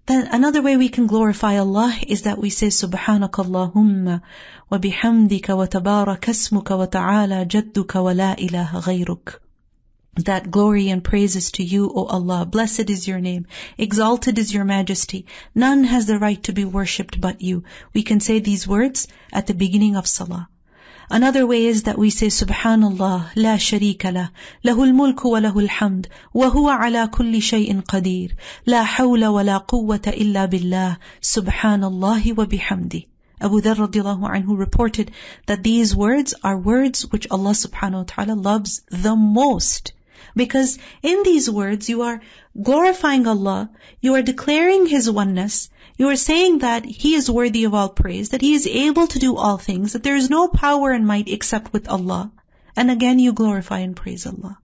Then another way we can glorify Allah is that we say Subhana Kallahumma wa Bihamdika wa tabaraka ismuka wa ta'ala jadduka wa la ilaha ghayruk. That glory and praise is to you, O Allah. Blessed is your name. Exalted is your majesty. None has the right to be worshipped but you. We can say these words at the beginning of salah. Another way is that we say Subhanallah, la sharika lah, lahul mulku wa lahul hamd, wa huwa ala kulli shay'in qadir, la hawla wa la quwwata illa billah, subhanallahi wa bihamdi. Abu Dharr radiallahu anhu reported that these words are words which Allah subhanahu wa ta'ala loves the most. Because in these words you are glorifying Allah, you are declaring His oneness, you are saying that He is worthy of all praise, that He is able to do all things, that there is no power and might except with Allah. And again you glorify and praise Allah.